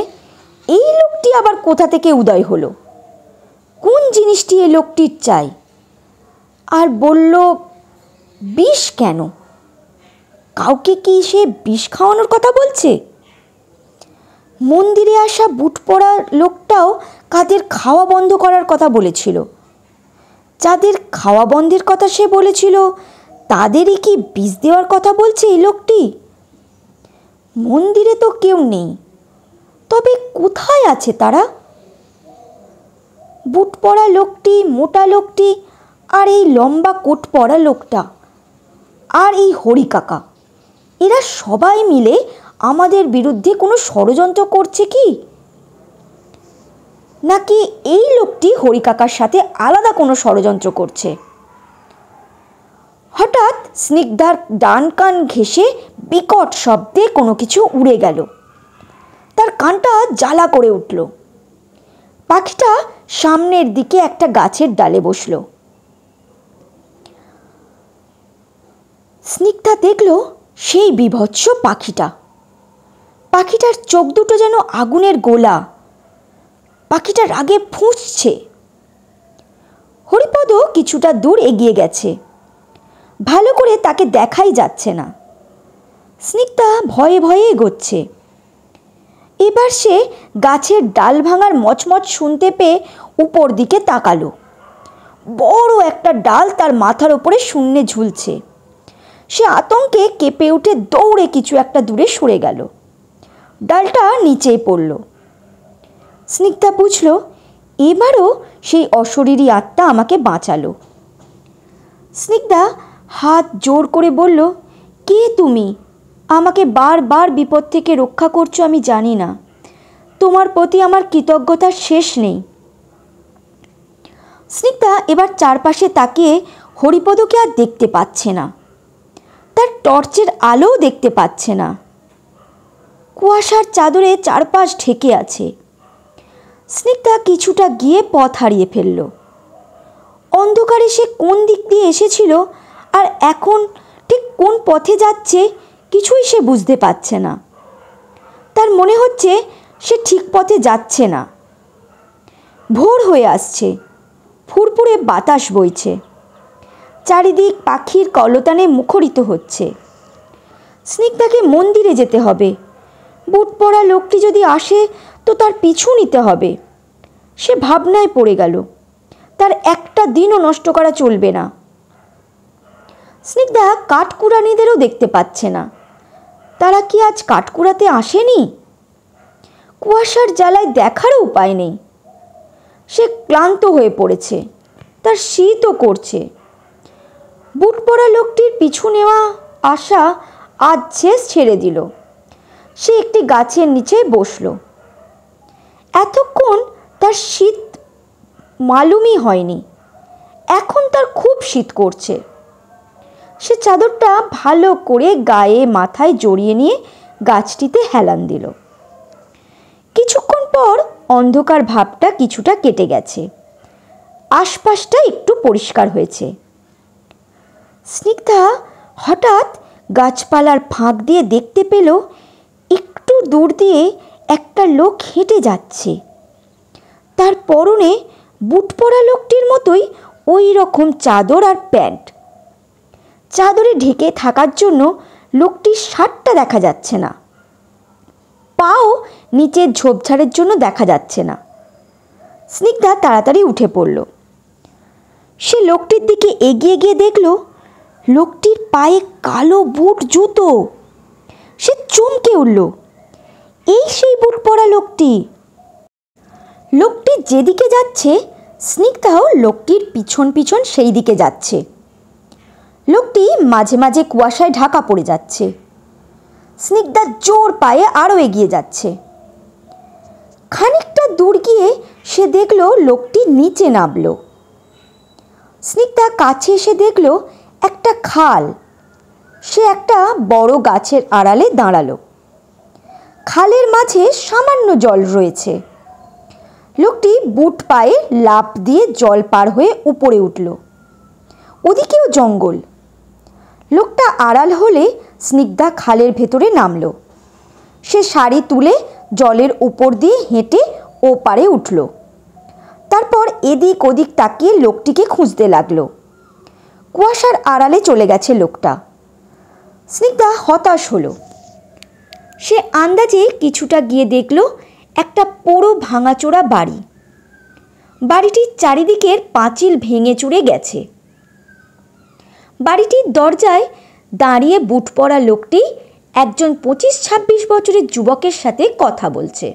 এই লোকটি আবার কোথা থেকে উদয় হলো, কোন জিনিসটি এই লোকটির চাই, আর বলল বিষ কেন? কাউকে কি সে বিষ খাওয়ানোর কথা বলছে? মন্দিরে আসা বুট পরা লোকটাও কাদের খাওয়া বন্ধ করার কথা বলেছিল। যাদের খাওয়া বন্ধের কথা সে বলেছিল তাদেরই কি বিষ দেওয়ার কথা বলছে এই লোকটি? মন্দিরে তো কেউ নেই, তবে কোথায় আছে তারা? বুট পরা লোকটি, মোটা লোকটি, আর এই লম্বা কোট পরা লোকটা, আর এই হরি কাকা, এরা সবাই মিলে আমাদের বিরুদ্ধে কোনো ষড়যন্ত্র করছে কি? নাকি এই লোকটি হরি কাকার সাথে আলাদা কোনো ষড়যন্ত্র করছে? হঠাৎ স্নিগ্ধার ডান কান ঘেঁষে বিকট শব্দে কোনো কিছু উড়ে গেল। তার কানটা জ্বালা করে উঠল। পাখিটা সামনের দিকে একটা গাছের ডালে বসল। স্নিগ্ধা দেখল সেই বিভৎস পাখিটা। পাখিটার চোখ দুটো যেন আগুনের গোলা। পাখিটা রাগে ফুঁসছে। হরিপদ কিছুটা দূর এগিয়ে গেছে। ভালো করে তাকে দেখাই যাচ্ছে না। স্নিগ্ধা ভয়ে ভয়ে এগোচ্ছে। এবার সে গাছের ডাল ভাঙার মচমচ শুনতে পেয়ে উপর দিকে তাকালো। বড় একটা ডাল তার মাথার ওপরে শূন্যে ঝুলছে। সে আতঙ্কে কেঁপে উঠে দৌড়ে কিছু একটা দূরে সরে গেল। ডালটা নিচেই পড়ল। স্নিগ্ধা বুঝল, এবারও সেই অশরীরী আত্মা আমাকে বাঁচালো। স্নিগ্ধা হাত জোর করে বলল, কে তুমি? আমাকে বারবার বিপদ থেকে রক্ষা করছো আমি জানি না। তোমার প্রতি আমার কৃতজ্ঞতার শেষ নেই। স্নিগ্ধা এবার চারপাশে তাকিয়ে হরিপদকে আর দেখতে পাচ্ছে না। তার টর্চের আলোও দেখতে পাচ্ছে না। কুয়াশার চাদরে চারপাশ ঢেকে আছে। স্নিগ্ধা কিছুটা গিয়ে পথ হারিয়ে ফেলল। অন্ধকারে সে কোন দিক দিয়ে এসেছিল আর এখন ঠিক কোন পথে যাচ্ছে কিছুই সে বুঝতে পারছে না। তার মনে হচ্ছে সে ঠিক পথে যাচ্ছে না। ভোর হয়ে আসছে। ফুরফুরে বাতাস বইছে। চারিদিক পাখির কলতানে মুখরিত হচ্ছে। স্নিগ্ধাকে মন্দিরে যেতে হবে। বুট পরা লোকটি যদি আসে তো তার পিছু নিতে হবে। সে ভাবনায় পড়ে গেল। তার একটা দিনও নষ্ট করা চলবে না। স্নিগ্ধা কাঠকুড়ানিদেরও দেখতে পাচ্ছে না। তারা কি আজ কাঠকুড়াতে আসেনি? কুয়াশার জ্বালায় দেখারও উপায় নেই। সে ক্লান্ত হয়ে পড়েছে। তার শীতও করছে। বুট পরা লোকটির পিছু নেওয়া আশা আজ শেষ ছেড়ে দিল। সে একটি গাছের নিচে বসল। এতক্ষণ তার শীত মালুমই হয়নি। এখন তার খুব শীত করছে। সে চাদরটা ভালো করে গায়ে মাথায় জড়িয়ে নিয়ে গাছটিতে হেলান দিল। কিছুক্ষণ পর অন্ধকার ভাবটা কিছুটা কেটে গেছে। আশপাশটা একটু পরিষ্কার হয়েছে। স্নিগ্ধা হঠাৎ গাছপালার ফাঁক দিয়ে দেখতে পেল দূর দিয়ে একটা লোক হেঁটে যাচ্ছে। তার পরনে বুট পরা লোকটির মতোই ওই রকম চাদর আর প্যান্ট। চাদরে ঢেকে থাকার জন্য লোকটির শার্টটা দেখা যাচ্ছে না, পাও নিচের ঝোপঝাড়ের জন্য দেখা যাচ্ছে না। স্নিগ্ধা তাড়াতাড়ি উঠে পড়ল। সে লোকটির দিকে এগিয়ে গিয়ে দেখল লোকটির পায়ে কালো বুট জুতো। সে চমকে উঠল, এই সেই বুট পরা লোকটি। লোকটি যেদিকে যাচ্ছে স্নিগ্ধাও লোকটির পিছন পিছন সেই দিকে যাচ্ছে। লোকটি মাঝে মাঝে কুয়াশায় ঢাকা পড়ে যাচ্ছে। স্নিগ্ধা জোর পায়ে আরও এগিয়ে যাচ্ছে। খানিকটা দূর গিয়ে সে দেখল লোকটি নিচে নামল। স্নিগ্ধা কাছে এসে দেখল একটা খাল। সে একটা বড় গাছের আড়ালে দাঁড়ালো। খালের মাঝে সামান্য জল রয়েছে। লোকটি বুট পায়ে লাফ দিয়ে জল পার হয়ে উপরে উঠল। ওদিকেও জঙ্গল। লোকটা আড়াল হলে স্নিগ্ধা খালের ভেতরে নামল। সে শাড়ি তুলে জলের উপর দিয়ে হেঁটে ওপারে উঠল। তারপর এদিক ওদিক তাকিয়ে লোকটিকে খুঁজতে লাগলো। কুয়াশার আড়ালে চলে গেছে লোকটা। স্নিগ্ধা হতাশ হলো। সে আন্দাজে কিছুটা গিয়ে দেখল একটা পোড়ো ভাঙাচোরা বাড়ি। বাড়িটির চারিদিকের পাঁচিল ভেঙে চুরে গেছে। বাড়িটির দরজায় দাঁড়িয়ে বুট পরা লোকটি একজন 25-26 বছরের যুবকের সাথে কথা বলছে।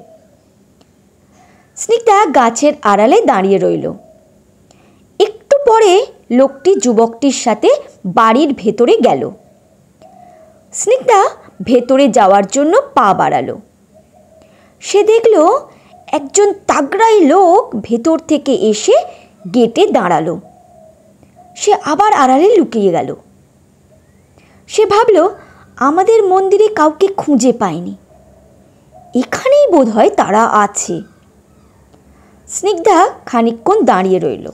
স্নিগ্ধা গাছের আড়ালে দাঁড়িয়ে রইল। একটু পরে লোকটি যুবকটির সাথে বাড়ির ভেতরে গেল। স্নিগ্ধা ভেতরে যাওয়ার জন্য পা বাড়ালো। সে দেখল একজন তাগড়াই লোক ভেতর থেকে এসে গেটে দাঁড়ালো। সে আবার আড়ালে লুকিয়ে গেল। সে ভাবল, আমাদের মন্দিরে কাউকে খুঁজে পায়নি, এখানেই বোধহয় তারা আছে। স্নিগ্ধা খানিকক্ষণ দাঁড়িয়ে রইল।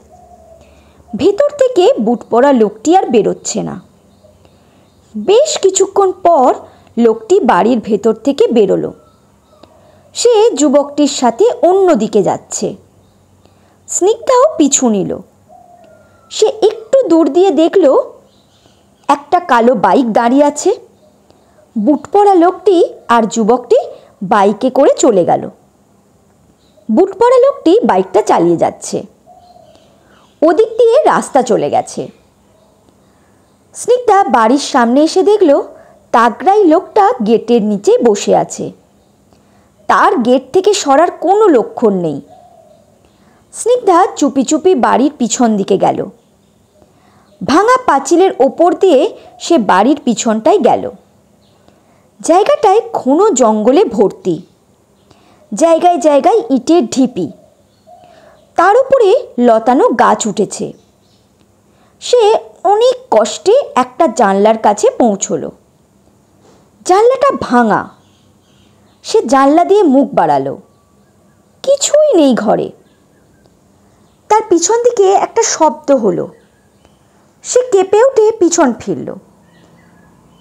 ভেতর থেকে বুট পরা লোকটি আর বেরোচ্ছে না। বেশ কিছুক্ষণ পর লোকটি বাড়ির ভেতর থেকে বেরোলো। সে যুবকটির সাথে অন্যদিকে যাচ্ছে। স্নিগ্ধাও পিছু নিল। সে একটু দূর দিয়ে দেখল একটা কালো বাইক দাঁড়িয়ে আছে। বুট পরা লোকটি আর যুবকটি বাইকে করে চলে গেল। বুট পরা লোকটি বাইকটা চালিয়ে যাচ্ছে। ওদিক দিয়ে রাস্তা চলে গেছে। স্নিগ্ধা বাড়ির সামনে এসে দেখল তাগড়াই লোকটা গেটের নিচে বসে আছে। তার গেট থেকে সরার কোনো লক্ষণ নেই। স্নিগ্ধা চুপি চুপি বাড়ির পিছন দিকে গেল। ভাঙা পাঁচিলের ওপর দিয়ে সে বাড়ির পিছনটায় গেল। জায়গাটায় ঘন জঙ্গলে ভর্তি। জায়গায় জায়গায় ইটের ঢিপি, তার উপরে লতানো গাছ উঠেছে। সে অনেক কষ্টে একটা জানলার কাছে পৌঁছলো। জানলাটা ভাঙা। সে জানলা দিয়ে মুখ বাড়ালো। কিছুই নেই ঘরে। তার পিছন দিকে একটা শব্দ হলো। সে কেঁপে উঠে পিছন ফিরল।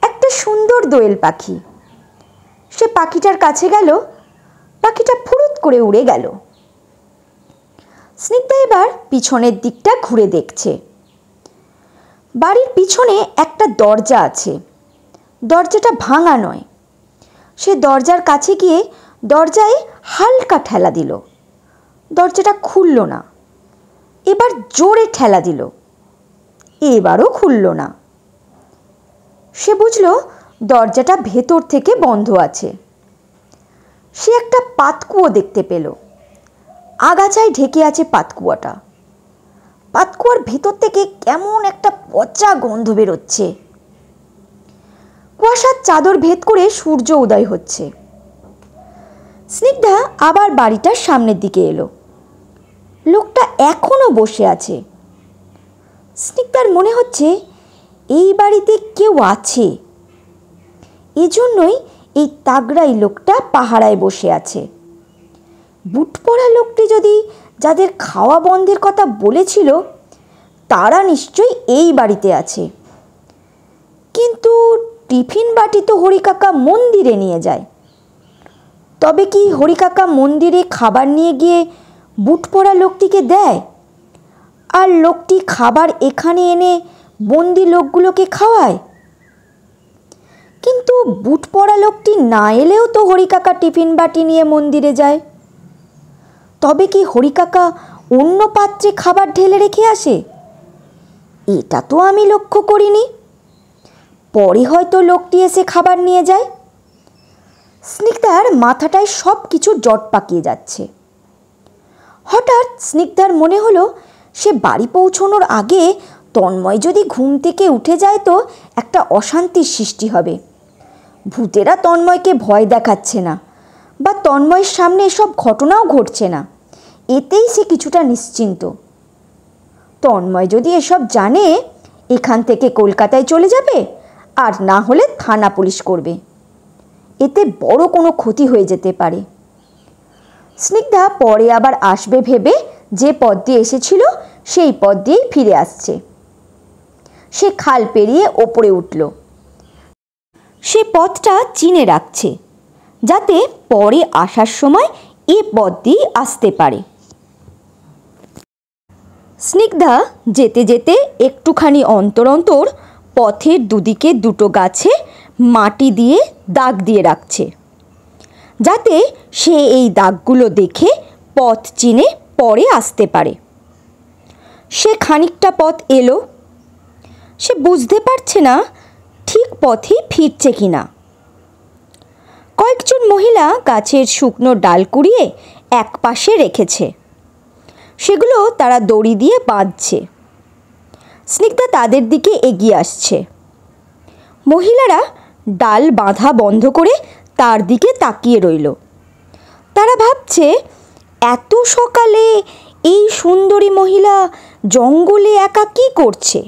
একটা সুন্দর দোয়েল পাখি। সে পাখিটার কাছে গেল। পাখিটা ফুরুত করে উড়ে গেল। স্নিগ্ধা এবার পিছনের দিকটা ঘুরে দেখছে। বাড়ির পিছনে একটা দরজা আছে। দরজাটা ভাঙা নয়। সে দরজার কাছে গিয়ে দরজায় হালকা ঠেলা দিল। দরজাটা খুলল না। এবার জোরে ঠেলা দিল। এবারও খুলল না। সে বুঝল দরজাটা ভেতর থেকে বন্ধ আছে। সে একটা পাতকুয়ো দেখতে পেল। আগাছায় ঢেকে আছে পাতকুয়োটা। পাতকুয়োর ভেতর থেকে কেমন একটা পচা গন্ধ বেরোচ্ছে। কুয়াশার চাদর ভেদ করে সূর্য উদয় হচ্ছে। স্নিগ্ধা আবার বাড়িটার সামনের দিকে এলো। লোকটা এখনো বসে আছে। স্নিগ্ধার মনে হচ্ছে এই বাড়িতে কেউ আছে। এজন্যই এই তাগড়াই লোকটা পাহারায় বসে আছে। বুট পরা লোকটি যদি যাদের খাওয়া বন্ধের কথা বলেছিল তারা নিশ্চয়ই এই বাড়িতে আছে। কিন্তু টিফিন বাটি তো হরিকাকা মন্দিরে নিয়ে যায়। তবে কি হরিকাকা মন্দিরে খাবার নিয়ে গিয়ে বুট পরা লোকটিকে দেয়, আর লোকটি খাবার এখানে এনে বন্দি লোকগুলোকে খাওয়ায়? কিন্তু বুট পরা লোকটি না এলেও তো হরিকাকা টিফিন বাটি নিয়ে মন্দিরে যায়। তবে কি হরিকাকা অন্য পাত্রে খাবার ঢেলে রেখে আসে? এটা তো আমি লক্ষ্য করিনি। পরে হয়তো লোকটি এসে খাবার নিয়ে যায়। স্নিগ্ধার মাথাটায় সব কিছু জট পাকিয়ে যাচ্ছে। হঠাৎ স্নিগ্ধার মনে হলো সে বাড়ি পৌঁছানোর আগে তন্ময় যদি ঘুম থেকে উঠে যায় তো একটা অশান্তির সৃষ্টি হবে। ভূতেরা তন্ময়কে ভয় দেখাচ্ছে না, বা তন্ময়ের সামনে এসব ঘটনাও ঘটছে না, এতেই সে কিছুটা নিশ্চিন্ত। তন্ময় যদি এসব জানে, এখান থেকে কলকাতায় চলে যাবে, আর না হলে থানা পুলিশ করবে। এতে বড় কোনো ক্ষতি হয়ে যেতে পারে। স্নিগ্ধা পরে আবার আসবে ভেবে যে পথ দিয়ে এসেছিল সেই পথ দিয়েই ফিরে আসছে। সে খাল পেরিয়ে ওপরে উঠল। সে পথটা চিনে রাখছে, যাতে পরে আসার সময় এ পথ দিয়ে আসতে পারে। স্নিগ্ধা যেতে যেতে একটুখানি অন্তর অন্তর পথের দুদিকে দুটো গাছে মাটি দিয়ে দাগ দিয়ে রাখছে, যাতে সে এই দাগগুলো দেখে পথ চিনে পরে আসতে পারে। সে খানিকটা পথ এলো। সে বুঝতে পারছে না ঠিক পথেই ফিরছে কিনা। কয়েকজন মহিলা গাছের শুকনো ডাল কুড়িয়ে এক পাশে রেখেছে, সেগুলো তারা দড়ি দিয়ে বাঁধছে। স্নিগ্ধা তাদের দিকে এগিয়ে আসছে। মহিলারা ডাল বাঁধা বন্ধ করে তার দিকে তাকিয়ে রইল। তারা ভাবছে, এত সকালে এই সুন্দরী মহিলা জঙ্গলে একা কি করছে?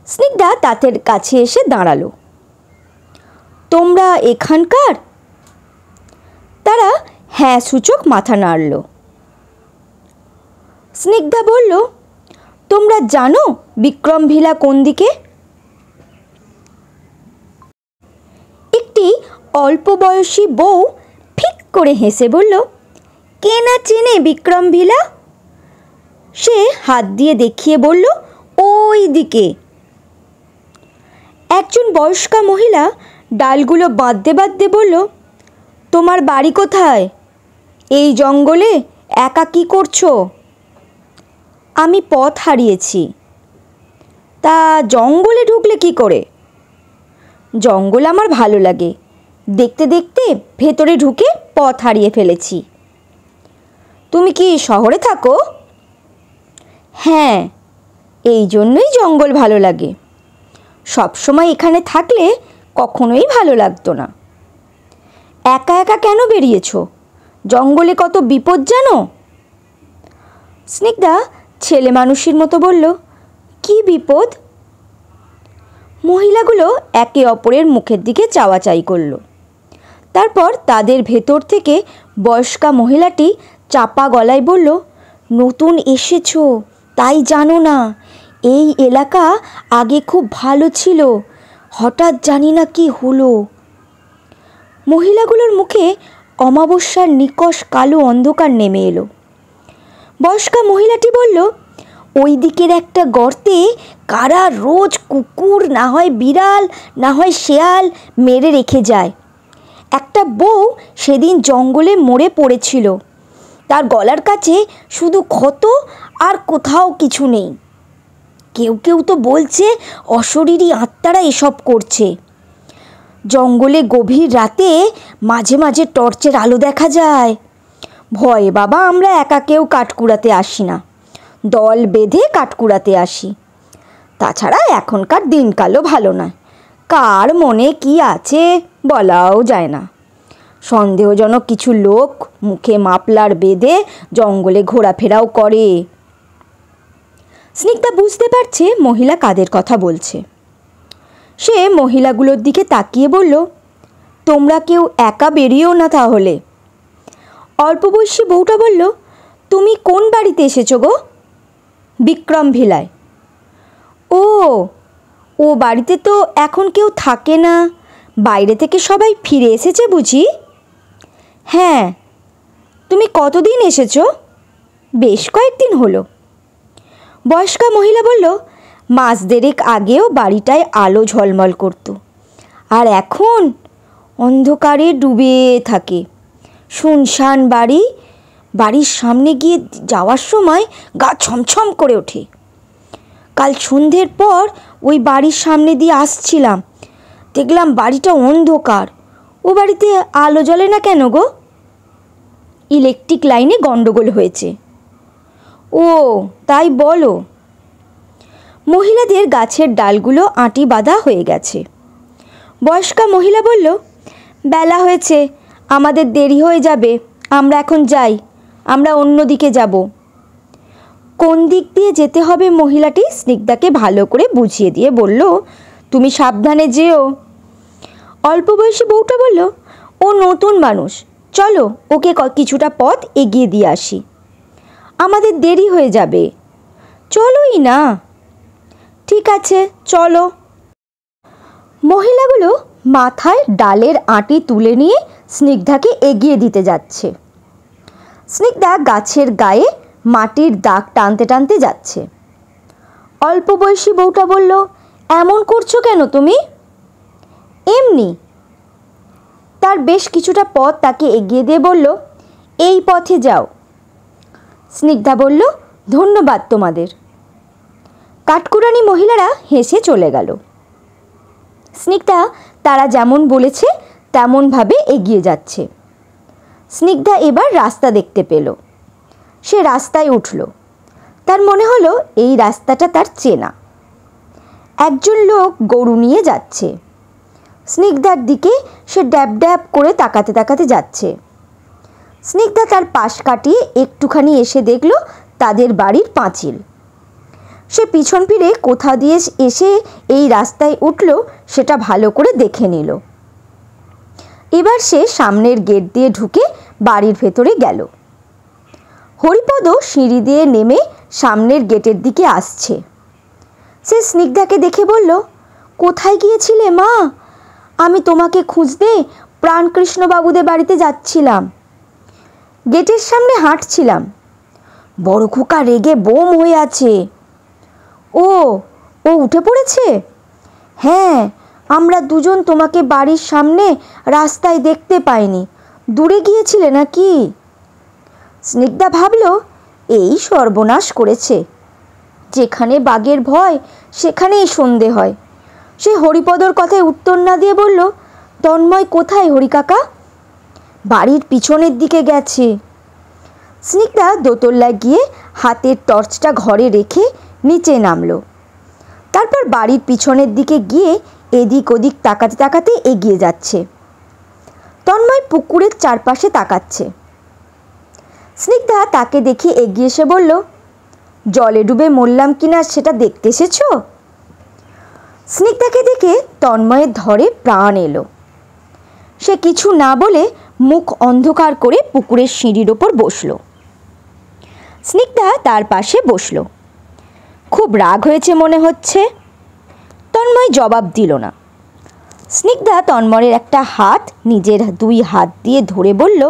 স্নিগ্ধা তাদের কাছে এসে দাঁড়ালো। তোমরা এখানকার? তারা হ্যাঁ সূচক মাথা নাড়ল। স্নিগ্ধা বলল, তোমরা জানো বিক্রম ভিলা কোন দিকে? একটি অল্প বয়সী বউ ফিক করে হেসে বলল, কে না চেনে বিক্রম ভিলা? সে হাত দিয়ে দেখিয়ে বলল, ওই দিকে। একজন বয়স্কা মহিলা ডালগুলো বাঁধতে বাঁধতে বলল, তোমার বাড়ি কোথায়? এই জঙ্গলে একা কি করছো? আমি পথ হারিয়েছি। তা জঙ্গলে ঢুকলে কি করে? জঙ্গল আমার ভালো লাগে, দেখতে দেখতে ভেতরে ঢুকে পথ হারিয়ে ফেলেছি। তুমি কি শহরে থাকো? হ্যাঁ, এই জন্যই জঙ্গল ভালো লাগে। সবসময় এখানে থাকলে কখনোই ভালো লাগতো না। একা একা কেন বেরিয়েছ? জঙ্গলে কত বিপদ জানো? স্নিগ্ধা ছেলে মানুষের মতো বলল, কি বিপদ? মহিলাগুলো একে অপরের মুখের দিকে চাওয়াচাই করল। তারপর তাদের ভেতর থেকে বয়স্কা মহিলাটি চাপা গলায় বলল, নতুন এসেছো তাই জানো না, এই এলাকা আগে খুব ভালো ছিল, হঠাৎ জানি না কি হলো। মহিলাগুলোর মুখে অমাবস্যার নিকষ কালো অন্ধকার নেমে এলো। বয়স্কা মহিলাটি বলল, ওই দিকের একটা গর্তে কারা রোজ কুকুর, না হয় বিড়াল, না হয় শেয়াল মেরে রেখে যায়। একটা বউ সেদিন জঙ্গলে মরে পড়েছিল, তার গলার কাছে শুধু ক্ষত, আর কোথাও কিছু নেই। কেউ কেউ তো বলছে অশরীরী আত্মারা এসব করছে। জঙ্গলে গভীর রাতে মাঝে মাঝে টর্চের আলো দেখা যায়। ভয়ে বাবা আমরা একা কেউ কাঠ কুড়াতে আসি না, দল বেঁধে কাঠ কুড়াতে আসি। তাছাড়া এখনকার দিনকালও ভালো নয়, কার মনে কি আছে বলাও যায় না। সন্দেহজনক কিছু লোক মুখে মাফলার বেঁধে জঙ্গলে ঘোরাফেরাও করে। স্নিগ্ধা বুঝতে পারছে মহিলা কাদের কথা বলছে। সে মহিলাগুলোর দিকে তাকিয়ে বলল, তোমরা কেউ একা বেরিয়েও না তাহলে। অল্প বয়সী বউটা বলল, তুমি কোন বাড়িতে এসেছো গো? বিক্রম ভিলায়। ও ও বাড়িতে তো এখন কেউ থাকে না, বাইরে থেকে সবাই ফিরে এসেছে বুঝি? হ্যাঁ, তুমি কতদিন এসেছো? বেশ কয়েকদিন হলো। বয়স্কা মহিলা বলল, মাস দেড়েক আগেও বাড়িটায় আলো ঝলমল করত, আর এখন অন্ধকারে ডুবে থাকে। শুনশান বাড়ি, বাড়ির সামনে গিয়ে যাওয়ার সময় গা ছমছম করে ওঠে। কাল সন্ধ্যের পর ওই বাড়ির সামনে দিয়ে আসছিলাম, দেখলাম বাড়িটা অন্ধকার। ও বাড়িতে আলো জ্বলে না কেন গো? ইলেকট্রিক লাইনে গন্ডগোল হয়েছে। ও তাই বলো। মহিলাদের গাছের ডালগুলো আঁটি বাঁধা হয়ে গেছে। বয়স্কা মহিলা বলল, বেলা হয়েছে, আমাদের দেরি হয়ে যাবে, আমরা এখন যাই, আমরা অন্য দিকে যাব। কোন দিক দিয়ে যেতে হবে মহিলাটি স্নিগ্ধাকে ভালো করে বুঝিয়ে দিয়ে বলল, তুমি সাবধানে যেও। অল্প বয়সী বউটা বলল, ও নতুন মানুষ, চলো ওকে কিছুটা পথ এগিয়ে দিয়ে আসি, আমাদের দেরি হয়ে যাবে। চলোই না। ঠিক আছে, চলো। মহিলাগুলো মাথায় ডালের আঁটি তুলে নিয়ে স্নিগ্ধাকে এগিয়ে দিতে যাচ্ছে। স্নিগ্ধা গাছের গায়ে মাটির দাগ টানতে টানতে যাচ্ছে। অল্প বয়সী বউটা বলল, এমন করছো কেন তুমি? এমনি। তার বেশ কিছুটা পথ তাকে এগিয়ে দিয়ে বলল, এই পথে যাও। স্নিগ্ধা বলল, ধন্যবাদ তোমাদের। কাঠকুড়ানি মহিলারা হেসে চলে গেল। স্নিগ্ধা তারা যেমন বলেছে তেমনভাবে এগিয়ে যাচ্ছে। স্নিগ্ধা এবার রাস্তা দেখতে পেল। সে রাস্তায় উঠল। তার মনে হলো এই রাস্তাটা তার চেনা। একজন লোক গরু নিয়ে যাচ্ছে। স্নিগ্ধার দিকে সে ড্যাব ড্যাব করে তাকাতে তাকাতে যাচ্ছে। স্নিগ্ধা তার পাশ কাটিয়ে একটুখানি এসে দেখল তাদের বাড়ির পাঁচিল। সে পিছন ফিরে কোথা দিয়ে এসে এই রাস্তায় উঠল সেটা ভালো করে দেখে নিল। এবার সে সামনের গেট দিয়ে ঢুকে বাড়ির ভেতরে গেল। হরিপদ সিঁড়ি দিয়ে নেমে সামনের গেটের দিকে আসছে। সে স্নিগ্ধাকে দেখে বলল, কোথায় গিয়েছিলে মা? আমি তোমাকে খুঁজতে প্রাণকৃষ্ণবাবুদের বাড়িতে যাচ্ছিলাম, গেটের সামনে হাঁটছিলাম। বড় খোকা রেগে বোম হয়ে আছে। ও ও উঠে পড়েছে? হ্যাঁ, আমরা দুজন তোমাকে বাড়ির সামনে রাস্তায় দেখতে পাইনি, দূরে গিয়েছিলে নাকি? স্নিগ্ধা ভাবল, এই সর্বনাশ করেছে, যেখানে বাঘের ভয় সেখানেই সন্ধে হয়। সে হরিপদর কথায় উত্তর না দিয়ে বলল, তন্ময় কোথায় হরিকাকা? বাড়ির পিছনের দিকে গেছে। স্নিগ্ধা দোতলায় গিয়ে হাতের টর্চটা ঘরে রেখে নিচে নামলো। তারপর বাড়ির পিছনের দিকে গিয়ে এদিক ওদিক তাকাতে তাকাতে এগিয়ে যাচ্ছে। তন্ময় পুকুরের চারপাশে তাকাচ্ছে। স্নিগ্ধা তাকে দেখে এগিয়ে এসে বলল, জলে ডুবে মরলাম কিনা সেটা দেখতে এসেছো? স্নিগ্ধাকে দেখে তন্ময়ের ধরে প্রাণ এলো। সে কিছু না বলে মুখ অন্ধকার করে পুকুরের সিঁড়ির ওপর বসল। স্নিগ্ধা তার পাশে বসল। খুব রাগ হয়েছে মনে হচ্ছে। তন্ময় জবাব দিল না। স্নিগ্ধা তন্ময়ের একটা হাত নিজের দুই হাত দিয়ে ধরে বলল,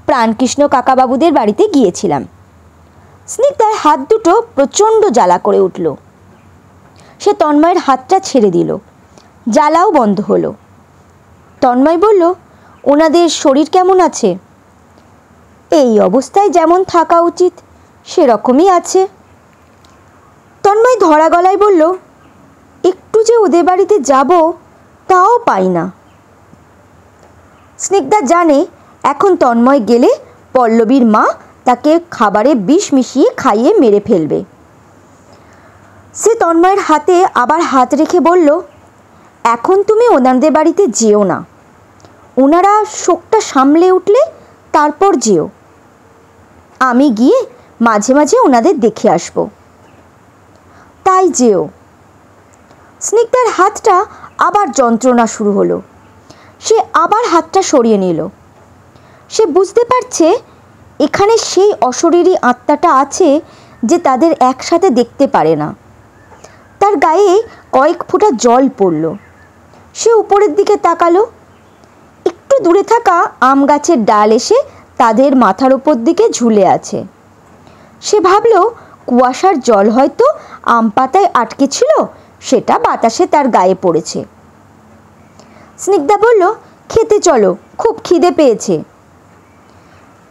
প্রাণকৃষ্ণ কাকাবাবুদের বাড়িতে গিয়েছিলাম। স্নিগ্ধার হাত দুটো প্রচণ্ড জ্বালা করে উঠল। সে তন্ময়ের হাতটা ছেড়ে দিল। জ্বালাও বন্ধ হলো। তন্ময় বলল, ওনাদের শরীর কেমন আছে? এই অবস্থায় যেমন থাকা উচিত সেরকমই আছে। তন্ময় ধরা গলায় বলল, একটু যে ওদের বাড়িতে যাব তাও পাই না। স্নিগ্ধা জানে এখন তন্ময় গেলে পল্লবীর মা তাকে খাবারে বিষ মিশিয়ে খাইয়ে মেরে ফেলবে। সে তন্ময়ের হাতে আবার হাত রেখে বলল, এখন তুমি ওনাদের বাড়িতে যেও না, ওনারা শোকটা সামলে উঠলে তারপর যেও। আমি গিয়ে মাঝে মাঝে ওনাদের দেখে আসব। তাই যেও। স্নিগ্ধার হাতটা আবার যন্ত্রণা শুরু হলো। সে আবার হাতটা সরিয়ে নিল। সে বুঝতে পারছে এখানে সেই অশরীরী আত্মাটা আছে যে তাদের একসাথে দেখতে পারে না। তার গায়ে কয়েক ফোঁটা জল পড়ল। সে উপরের দিকে তাকালো। একটু একটু দূরে থাকা আম গাছের ডাল এসে তাদের মাথার ওপর দিকে ঝুলে আছে। সে ভাবল কুয়াশার জল হয়তো আম পাতায় আটকে ছিল, সেটা বাতাসে তার গায়ে পড়েছে। স্নিগ্ধা বলল, খেতে চলো, খুব খিদে পেয়েছে।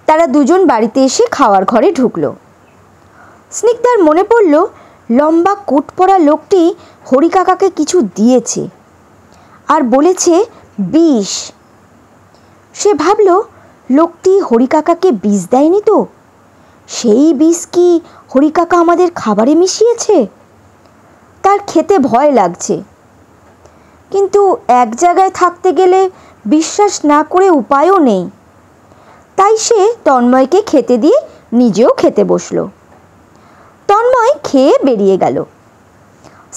তারা দুজন বাড়িতে এসে খাওয়ার ঘরে ঢুকলো। স্নিগ্ধার মনে পড়ল লম্বা কোট পরা লোকটি হরিকাকাকে কিছু দিয়েছে আর বলেছে বিষ। সে ভাবল লোকটি হরিকাকাকে বিষ দেয়নি তো? সেই বিষ কি হরিকাকা আমাদের খাবারে মিশিয়েছে? তার খেতে ভয় লাগছে, কিন্তু এক জায়গায় থাকতে গেলে বিশ্বাস না করে উপায়ও নেই। তাই সে তন্ময়কে খেতে দিয়ে নিজেও খেতে বসলো। তন্ময় খেয়ে বেরিয়ে গেল।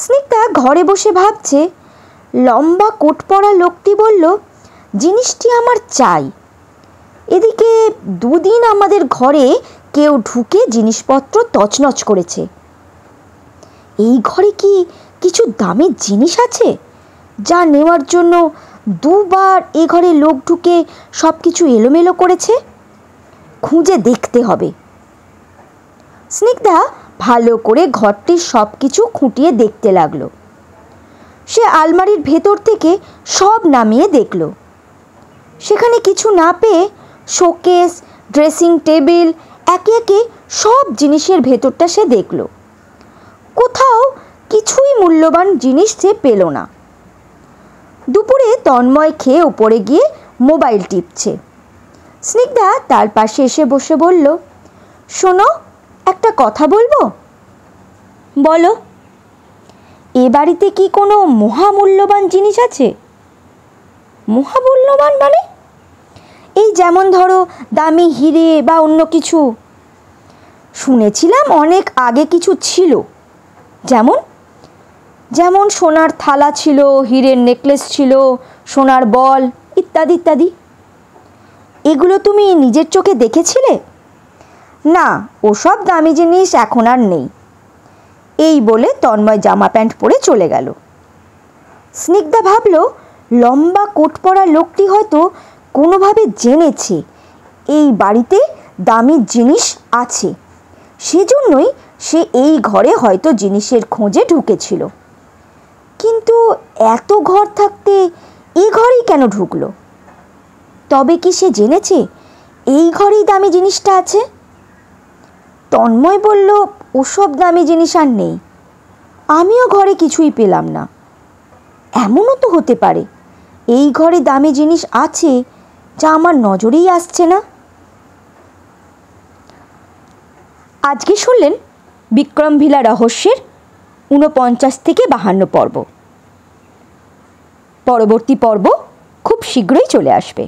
স্নিগ্ধা ঘরে বসে ভাবছে, লম্বা কোট পরা লোকটি বলল জিনিসটি আমার চাই। এদিকে দুদিন আমাদের ঘরে কেউ ঢুকে জিনিসপত্র তছনছ করেছে। এই ঘরে কি কিছু দামি জিনিস আছে যা নেওয়ার জন্য দুবার এ ঘরে লোক ঢুকে সব কিছু এলোমেলো করেছে? খুঁজে দেখতে হবে। স্নিগ্ধা ভালো করে ঘরটির সব কিছু খুঁটিয়ে দেখতে লাগলো। সে আলমারির ভেতর থেকে সব নামিয়ে দেখল। সেখানে কিছু না পেয়ে শোকেস, ড্রেসিং টেবিল, একে একে সব জিনিসের ভেতরটা সে দেখল। কোথাও কিছুই মূল্যবান জিনিস সে পেল না। দুপুরে তন্ময় খেয়ে উপরে গিয়ে মোবাইল টিপছে। স্নিগ্ধা তার পাশে এসে বসে বলল, শোনো, একটা কথা বলবো। বলো। এ বাড়িতে কি কোনো মহামূল্যবান জিনিস আছে? মহামূল্যবান মানে? এই যেমন ধরো দামি হিরে বা অন্য কিছু। শুনেছিলাম অনেক আগে কিছু ছিল, যেমন যেমন সোনার থালা ছিল, হীরের নেকলেস ছিল, সোনার বল ইত্যাদি ইত্যাদি। এগুলো তুমি নিজের চোখে দেখেছিলে? না, ওসব দামি জিনিস এখন আর নেই। এই বলে তন্ময় জামা প্যান্ট পরে চলে গেল। স্নিগ্ধা ভাবল লম্বা কোট পরা লোকটি হয়তো কোনোভাবে জেনেছে এই বাড়িতে দামি জিনিস আছে, সেজন্যই সে এই ঘরে হয়তো জিনিসের খোঁজে ঢুকেছিল। কিন্তু এত ঘর থাকতে এই ঘরেই কেন ঢুকলো? তবে কি সে জেনেছে এই ঘরেই দামি জিনিসটা আছে? তন্ময় বলল, ওসব দামি জিনিস আর নেই। আমিও ঘরে কিছুই পেলাম না। এমনও তো হতে পারে এই ঘরে দামি জিনিস আছে যা আমার নজরেই আসছে না। আজকে শুনলেন বিক্রমভিলা রহস্যের 49 থেকে 52 পর্ব। পরবর্তী পর্ব খুব শীঘ্রই চলে আসবে।